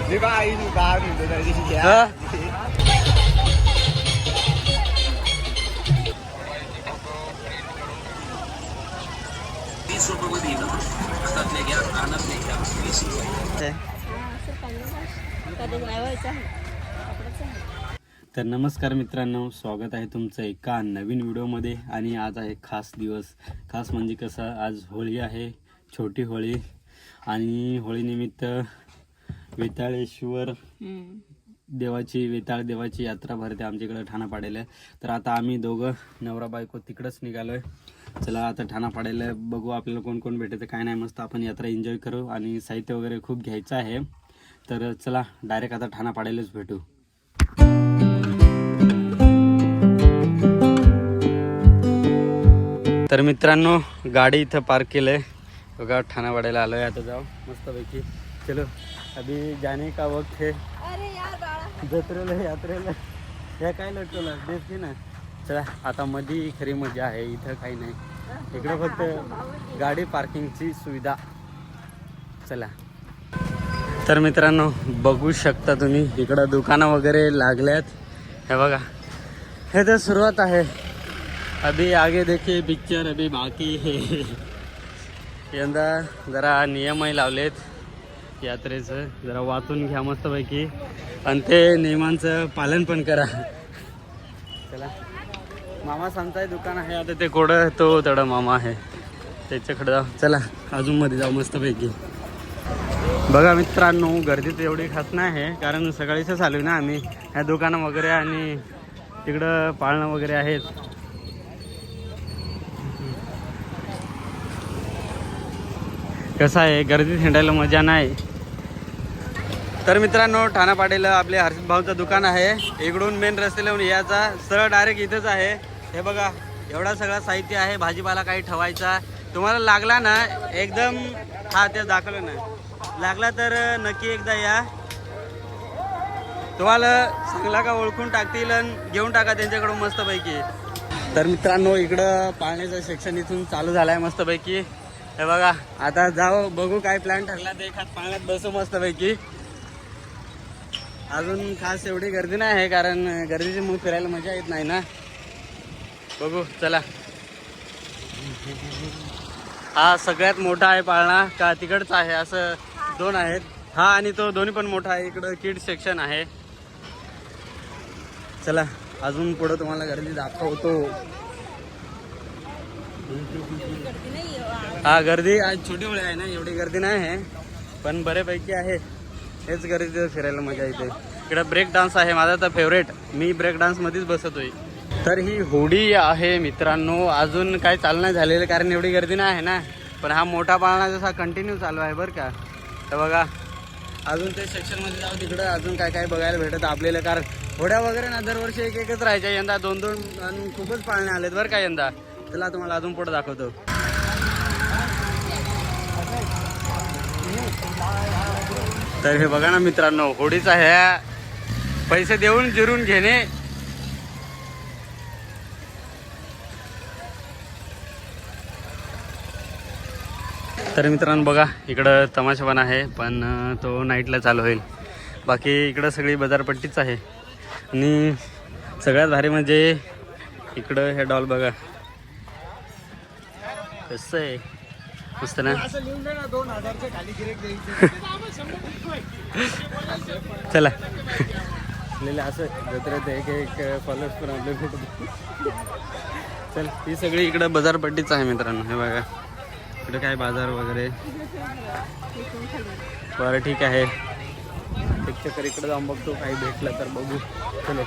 मी बा आई बाहेर निघतो त्या दिवशी हा? तर नमस्कार मित्रांनो, स्वागत आहे तुमचं एका नवीन व्हिडिओमध्ये. आणि आज आहे खास दिवस. खास म्हणजे कसं, आज होळी आहे, छोटी होळी. आणि होळीनिमित्त वेताळेश्वर वेताळ देवाची यात्रा भरते आमच्याकडे ठाणापाड्याला. तर आता आम्ही दोघं नवरा बायको तिकडंच निघालोय. चला आता ठाणापाड्याला बघू आपल्याला कोण कोण भेटायचं काय नाही. मस्त आपण यात्रा एन्जॉय करू. आणि साहित्य वगैरे खूप घ्यायचं आहे. तर चला डायरेक्ट आता ठाणापाड्यालाच भेटू. तर मित्रांनो, गाडी इथं पार्क केलंय बघा. ठाणापाड्याला आलोय. आता जाऊ मस्तपैकी. चलो अभी जाने का वक्त है. जत्रेला यात्रेला या काय लटकवला देते ना. चला आता मध्ये खरी मजा आहे. इथं काही नाही, इकडं फक्त गाडी पार्किंगची सुविधा. चला. तर मित्रांनो बघू शकता तुम्ही, इकडं दुकानं वगैरे लागल्यात. हे बघा, हे तर सुरुवात आहे. अभी आगे देखिए पिक्चर अभी बाकी है. यंदा जरा नियमही लावलेत यात्रेचं, जरा वाचून घ्या मस्तपैकी आणि ते नियमांचं पालन पण करा. चला, मामा सांगताय दुकान आहे आता ते कोडं तो तेवढा मामा आहे त्याच्याकडे जाऊ. चला अजून मध्ये जाऊ मस्तपैकी. बघा मित्रांनो, गर्दी तर एवढी खास नाही आहे, कारण सकाळीच चालू ना आम्ही. ह्या दुकानं वगैरे आणि तिकडं पाळणं वगैरे आहेत. कसं आहे, गर्दीत हिंडायला मजा नाही. तर मित्रांनो, ठाणापाड्याला आपले हर्षित भाऊचं दुकान आहे. इकडून मेन रस्त्याला याचा सरळ डायरेक्ट इथंच आहे. हे बघा, एवढा सगळा साहित्य आहे. भाजीपाला काही ठेवायचा तुम्हाला लागला ना एकदम. हा ते दाखवलं ना, लागला तर नक्की एकदा या. तुम्हाला चांगला का ओळखून टाकतील आणि घेऊन टाका त्यांच्याकडून मस्तपैकी. तर मित्रांनो, इकडं पाळण्याचं सेक्शन इथून चालू झालं आहे मस्तपैकी. हे बघा, आता जाऊ बघू काय प्लॅन ठरला ते. एखाद पाळण्यात बसू मस्तपैकी. अजून खास एवढी गर्दी नाही आहे, कारण गर्दीची मग फिरायला मजा येत नाही ना. बघू चला. हा सगळ्यात मोठा आहे पाळणा का तिकडचा आहे, असं दोन आहेत. हा आणि तो दोन्ही पण मोठा आहे. इकडं किड सेक्शन आहे. चला अजून पुढं तुम्हाला गर्दी दाखवतो. हा गर्दी आज छोटी होळी आहे ना, एवढी गर्दी नाही आहे, पण बऱ्यापैकी आहे. हेच गर्दी फिरायला मजा येते. इकडे ब्रेक डान्स आहे, माझा तर फेवरेट. मी ब्रेक डान्स मध्येच बसतोय. तर ही होडी आहे मित्रांनो. अजून काय चालू नाही झालेलं, कारण एवढी गर्दी नाही आहे ना. पण हा मोठा पाळणा जसा कंटिन्यू चालू आहे बरं का. तर बघा, अजून ते सेक्शनमध्ये जाऊ. तिकडं अजून काय काय बघायला भेटत आपल्याला, कारण होड्या वगैरे ना दरवर्षी एक एकच राहायच्या. यंदा दोन दोन आणि खूपच पाळणे आलेत बरं का यंदा. चला तुम्हाला अजून पुढे दाखवतो. तर हे बघा ना मित्रांनो, होडीचा ह्या पैसे देऊन जिरून घेणे. तर मित्रांनो बघा, इकडं तमाशा पण आहे, पण तो नाईटला चालू होईल. बाकी इकडं सगळी बाजारपट्टीच आहे. आणि सगळ्यात भारी म्हणजे इकडं हे डॉल बघा कसं आहे, मस्त ना. चला असं जत्रेत एक एक फॉलोअर्स पण आपले फोटो. चल, ही सगळी इकडं बाजारपट्टीच आहे मित्रांनो. हे बघा, इकडे काय बाजार वगैरे. बरं ठीक आहे, एक चक्कर इकडे जाऊन बघतो, काही भेटलं तर बघू. चलो.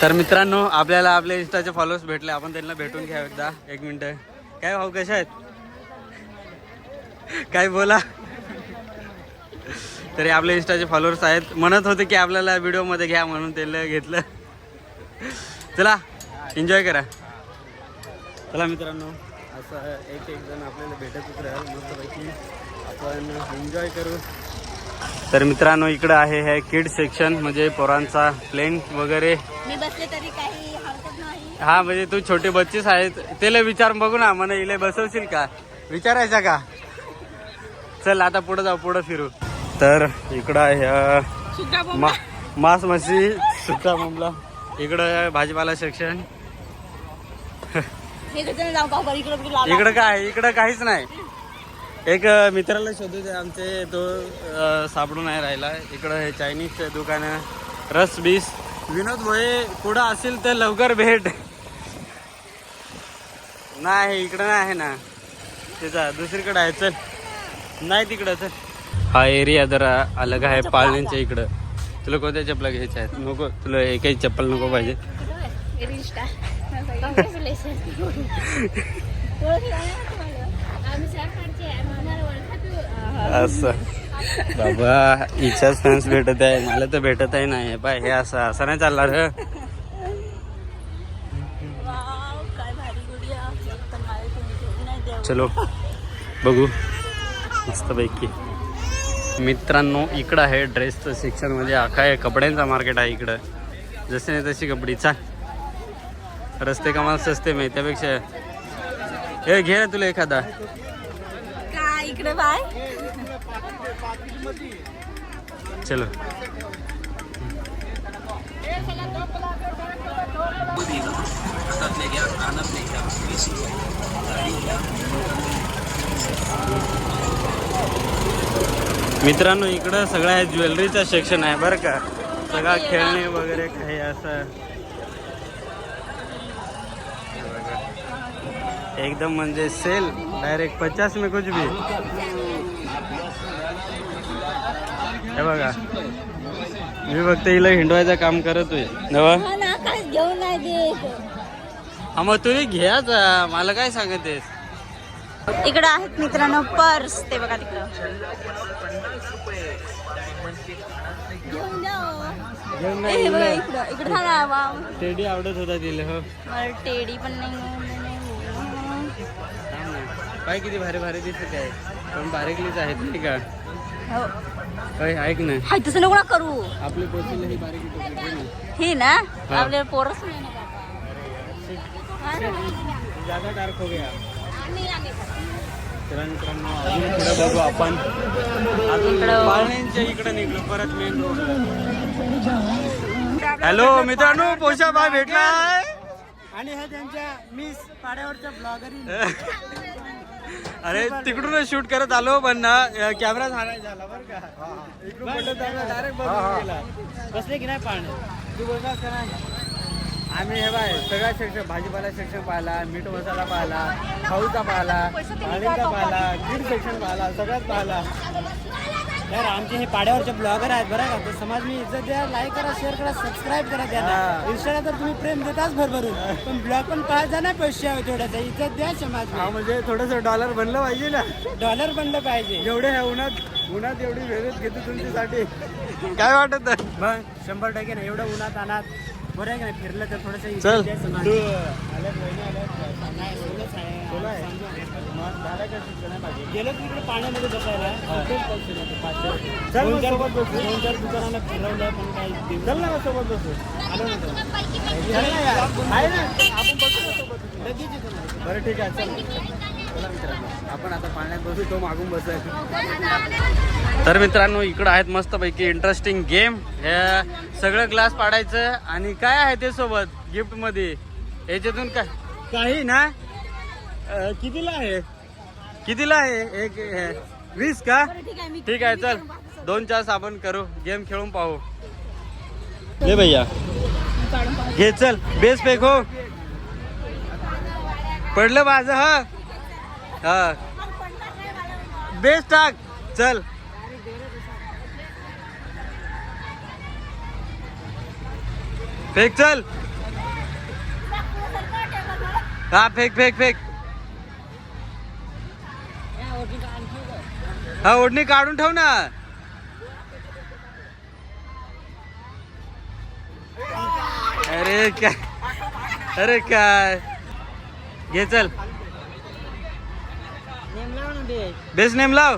तर मित्रांनो, आपल्याला आपल्या इंस्टाचे फॉलोअर्स भेटले. आपण त्यांना भेटून घ्या एकदा. एक मिनिट. काय भाऊ, कशा आहेत? काय बोला. तरी आपले इंस्टाचे फॉलोअर्स आहेत. म्हणत होते की आपल्याला व्हिडिओमध्ये घ्या, म्हणून त्यांना घेतलं. चला एन्जॉय करा. चला मित्रांनो, असं एक एक जण आपल्याला भेटतच राहील. मस्तपैकी आपण एन्जॉय करू. तर मित्रांनो, इकडं आहे हे किड सेक्शन, म्हणजे पोरांचा प्लेन वगैरे. मी बसले तरी काही हरकत नाही. हा म्हणजे तू छोटे बच्चेच आहेत, त्याला विचार बघू ना, म्हणे इले बसवशील का. विचारायचा का? चल आता पुढे जाऊ, पुढे फिरू. तर इकडं आहे मांस मच्छी सुट्टा बोंबला. इकडं आहे भाजीपाला सेक्शन. इकडं काय, इकडं काहीच नाही. एक मित्राला शोधू दे आमचे, तो सापडून नाही राहिला. इकडं हे चायनीजचं दुकान आहे, रस बीस. विनोद भोये कुठं असेल तर लवकर भेट. नाही इकडं नाही आहे ना, त्याचा दुसरीकडे आहे. चल नाही तिकडं. चल हा एरिया जरा अलग आहे पाळण्यांच्या इकडं. तुला कोणत्या चप्पला घ्यायच्या आहेत? नको, तुला एकही चप्पल नको पाहिजे. असं बाबा, इच्छाच फॅन्स भेटत आहे, मला तर भेटत आहे नाही. पाय हे असं नाही चालणार. चलो बघू मस्तपैकी. मित्रांनो इकडं आहे ड्रेसचं सेक्शन, म्हणजे अख्खा आहे कपड्यांचा मार्केट आहे इकडं. जसे नाही तशी कपडी. चा रस्ते कमाल सस्ते मी त्यापेक्षा हे घे ना तुला एखादा. काय इकडे बाय. चलो मित्रांनो इकडं सगळ्या ज्वेलरीचा सेक्शन आहे बरं का. सगळा खेळणे वगैरे काही असं एकदम म्हणजे सेल डायरेक्ट 50 में कुछ भी. हे बघा मी फक्त हिला हिंडवायचं काम करतोय नवा. हा मग तुम्ही घ्याच, मला काय सांगतेस. इकडे आहेत मित्रांनो पर्स, ते बघा तिकडं. इकडे टेडी आवडत होता तिला. हो मला टेडी पण नाही. काय किती भारी भारी दिसत आहे, पण बारीकलीच आहेत नाही का. हो काय ऐक ना, हाय तसं नको ना करू. आपली पोचीला ही बारीक ही ना आपल्याला पोरच नाही ना ज्यादा डार्क हो गया. चला मित्रांनो अजून पुढे बघू आपण. पाळण्यांच्या इकडे निघलो परत मेन रोड. हॅलो मित्रांनो, पोषा बाय भेटलाय आणि हा त्यांच्या मिस पाड्यावरच्या ब्लॉगर. अरे तिकडूनच शूट करत आलो, पण ना कॅमेरा झाला बरं का. इकडून डायरेक्ट बघून गेला. बसले की नाही पाळणे. तू बोललास का नाही. आम्ही हे बाय सगळ्या सेक्शन, भाजीपाला सेक्शन पाहिला, मीठ मसाला पाहिला, खाऊचा पाहिला, पाणीचा पाहिला, गिर सेक्शन पाहिला, सगळ्यात पाहिला. यार आमचे हे पाड्यावरचे ब्लॉगर आहेत बरं का. तर समाज मी इज्जत द्या, लाईक करा, शेअर करा, सबस्क्राईब करा. त्यांना इंस्टाला तर तुम्ही प्रेम देताच भरभरून, पण ब्लॉग पण पाहायचा ना. पैसे थोड्याचा इज्जत द्या समाज. हा म्हणजे थोडंसं डॉलर बनलं पाहिजे ना. डॉलर बनलं पाहिजे. एवढे ह्या उन्हात एवढी मेहनत घेतो तुमच्यासाठी. काय वाटत मग 100% ना. एवढं उन्हात अनात बरं आहे का नाही. फिरलं तर थोडंसं चल इज्जत द्या समाज. तू गेलो तिकडे पाण्यामध्ये बसायला. दोन चार दुकानाला फिरवलं, पण काही चल ना सोबत बसू. आलो ना. आहे ना आपण बसू ना सोबत. लगेच येतो ना. बरं ठीक आहे चल. चला मित्रांनो आपण आता पाण्यात बसू, तो मागून बसायचं. तर मित्रांनो इकडं आहेत मस्तपैकी इंटरेस्टिंग गेम. हे सगळं ग्लास पाडायचं आणि काय आहे ते सोबत गिफ्ट मध्ये. याच्यातून काय काही ना. कितीला आहे, कितीला आहे. एक 20 का. ठीक आहे चल 2-4 आपण करू, गेम खेळून पाहू. ले भैया घे चल. बेस फेक हो, पडलं माझं. हा बेस टाक चल. फेक चल. हा फेक फेक फेक. हा ओढणी काढून ठेव ना. अरे काय, अरे काय. घे चल. बेस नेम लाव.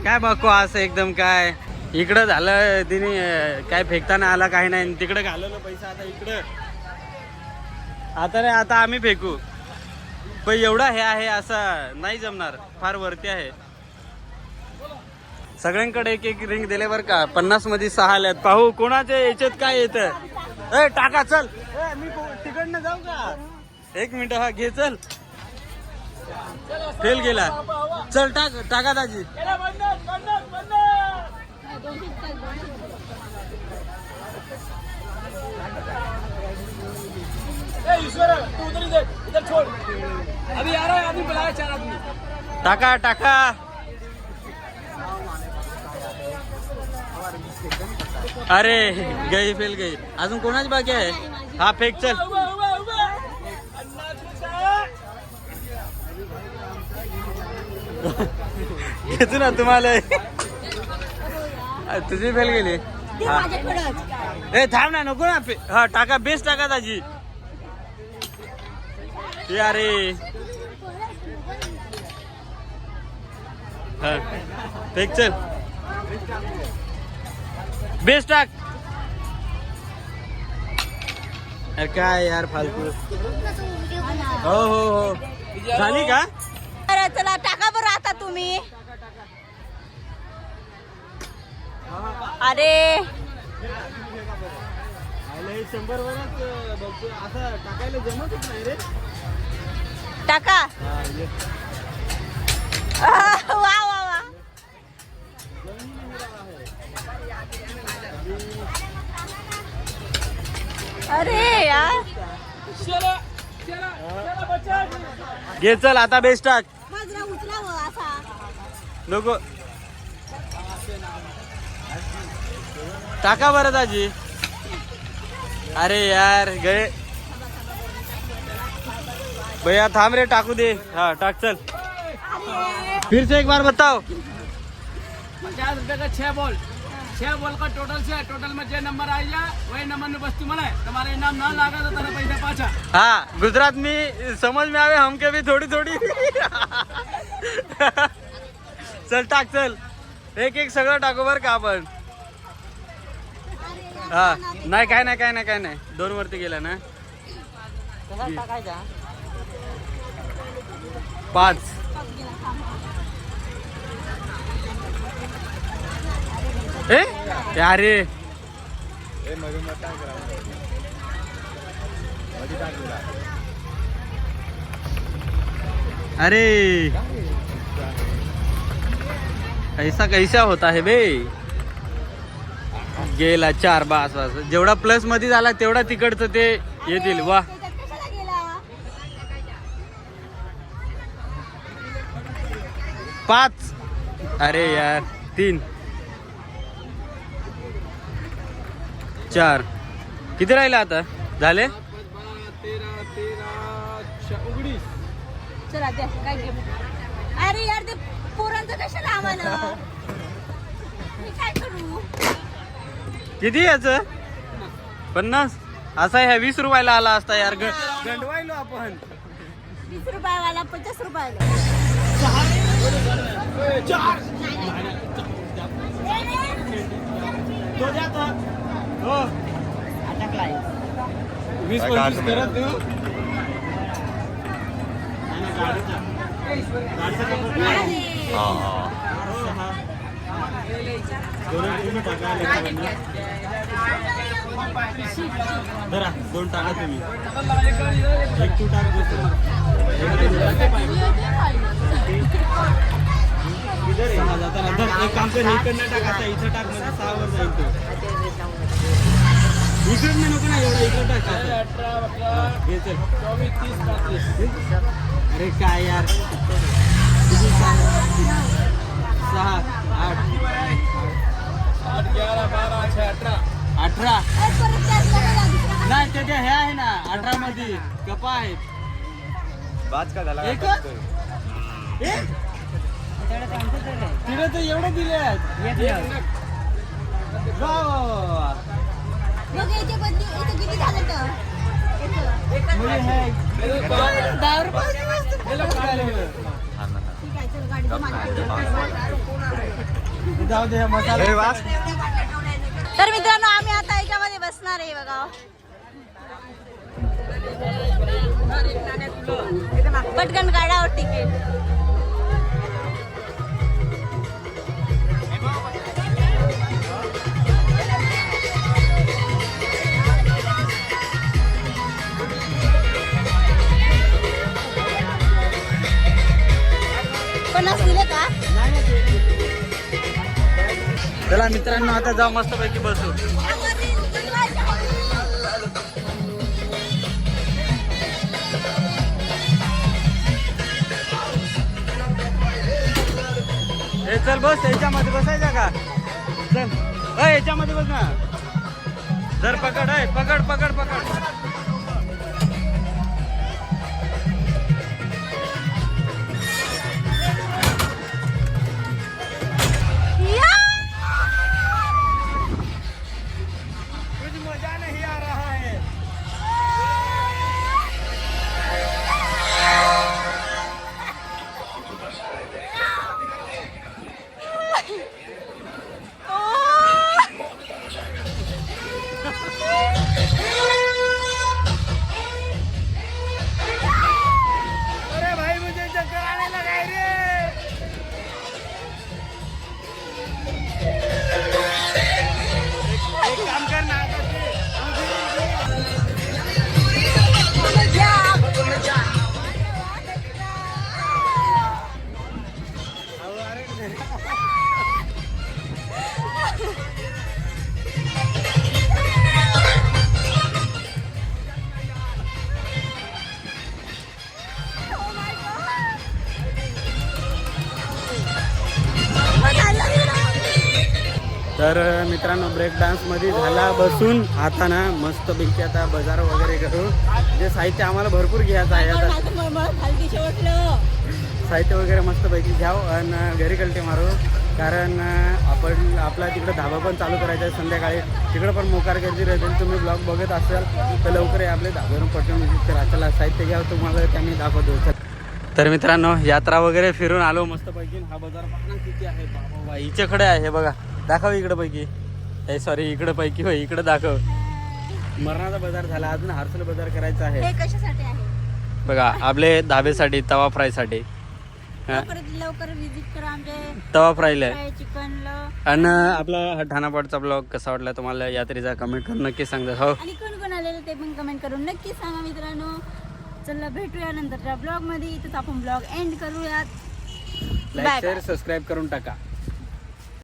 काय बघू असं एकदम काय. इकडं झालं तिने काय फेकताना आला काही नाही, तिकडे घालवलं पैसा. आता इकडं आता नाही, आता आम्ही फेकू. पण एवढा हे आहे असं नाही जमणार, फार वरती आहे. सगळ्यांकडे एक एक रिंग दिले बर का. 50 मध्ये 6 आल्यात. पाहू कोणाच्या याच्यात काय येतं. ए टाका चल. मी तिकडनं जाऊ का? 1 मिनिट. हा घे चल. फेल गेला. चल टाका दाजी. टाका. अरे गई फेल गई. अजून कोणाची बाकी आहे. हा फेक चल. घेतो ना तुम्हाला. तुझी फेल गेली. ए थांब ना नको ना. हा टाका. बेस्ट टाका दाजी. अरे हा फेक चल. बेस्ट टाक. अरे काय यार फालतू. हो झाली का. चला टाका बरं आता तुम्ही. अरे 100 वरच बघतो. असं टाकायला जमतच नाही रे. टाका. वा. अरे यार. घे चल आता. बेस्ट टाक. माझा उचलावं असा. नको टाका बरं दाजी. अरे यार गए भैया. थांब रे टाकू दे. हाँ टाक चल. फिर से एक बार बताओ. 50 रुपये का 6 बॉल का टोटल છે. टोटल में जो नंबर आई जा वही नंबर में वस्तु મળે. તમારે इनाम ना लागा तो तारा पैसा पाछा. हाँ गुजरात में समझ में आवे हमके भी थोड़ी चल टाक चल. एक सगळं टाकू बर का आपण. हा नाही काय नाही 2 वरती गेला ना. 5. अरे अरे ऐसा कैसा होता है बे. गेला 4. बास जेवढा प्लस मध्ये झाला तेवढा तिकडचं ते येतील. वा 5. अरे यार 3 4. किती राहिला आता. झाले 12, 13, 19. चला द्या काय घेऊ. अरे यार ते पोरांचं कशाला आम्हाला. मी काय करू. किती याच 50. असा ह्या 20 रुपयाला आला असता यार. गंडवायलो आपण. 20 रुपयावाला 50 रुपयाला. हो 20-25 करत देऊ. धरा 2 टाका तुम्ही. एक तू टाक. एक काम कर. इकडनं टाकायचा. इथं टाक. म्हणजे 6 वर जाईल तो. इकडनं नको ना एवढा. इकडं टाक. 18, 19, 20, 24, 30, 35. अरे काय यार. 6, 8, 8, 11, 12, 18. 18. नाही ते हे आहे ना 18 मध्ये कपा आहेत. एकच तिने तर एवढे दिले आहेत. वा. मग याच्या बदली इथे किती झालं तर. मुली है 10 रुपये. ठीक आहे चल गाडीचं मालक. जाऊ दे मसाला. तर मित्रांनो आम्ही आता याच्यामध्ये बसणार आहे बघा. पटकन काढावर तिकीट. पन्नास दिले का? चला मित्रांनो आता जाऊ मस्तपैकी बसू. हे चल बस याच्यामध्ये बसायचा का? चल याच्यामध्ये बस ना. जर पकड आहे पकड पकड पकड. तर मित्रांनो ब्रेक डान्समध्ये झाला बसून आता ना मस्तपैकी आता बाजार वगैरे करू. जे साहित्य आम्हाला भरपूर घ्यायचं आहे आता. साहित्य वगैरे मस्तपैकी घ्याव आणि घरी कलटे मारू. कारण आपण आपला तिकडं धाबा पण चालू करायचा आहे संध्याकाळी. तिकडं पण मोकार गर्दी राहते. तुम्ही ब्लॉग बघत असाल तर लवकर आपले धाब्यावरून पटवून तर चला साहित्य घ्यावं तुम्हाला त्यांनी दाखवतो. तर मित्रांनो यात्रा वगैरे फिरून आलो मस्तपैकी. हा बाजार पाहणं किती आहे बाबा. हिच्याकडे आहे बघा. दाखव इकडं पैकी. हे सॉरी इकडं पैकी होय इकडं दाखव. मरणाचा बाजार झाला. अजून हार्सल बाजार करायचा आहे. हे कशासाठी आहे बघा आपले धाबेसाठी तवा फ्रायसाठी. लवकर विजिट करा आमचे तवा फ्रायला चिकनला. आणि आपला हा ठाणापाडचा ब्लॉग कसा वाटला तुम्हाला यात्रेचा कमेंट करून नक्की सांगा. हो आणि कोण कोण आलेलं ते पण कमेंट करून नक्की सांगा मित्रांनो. चला भेटूया नंतरच्या ब्लॉग मध्ये. इथंच आपण ब्लॉग एंड करूयात. लाईक शेअर सबस्क्राईब करून टाका.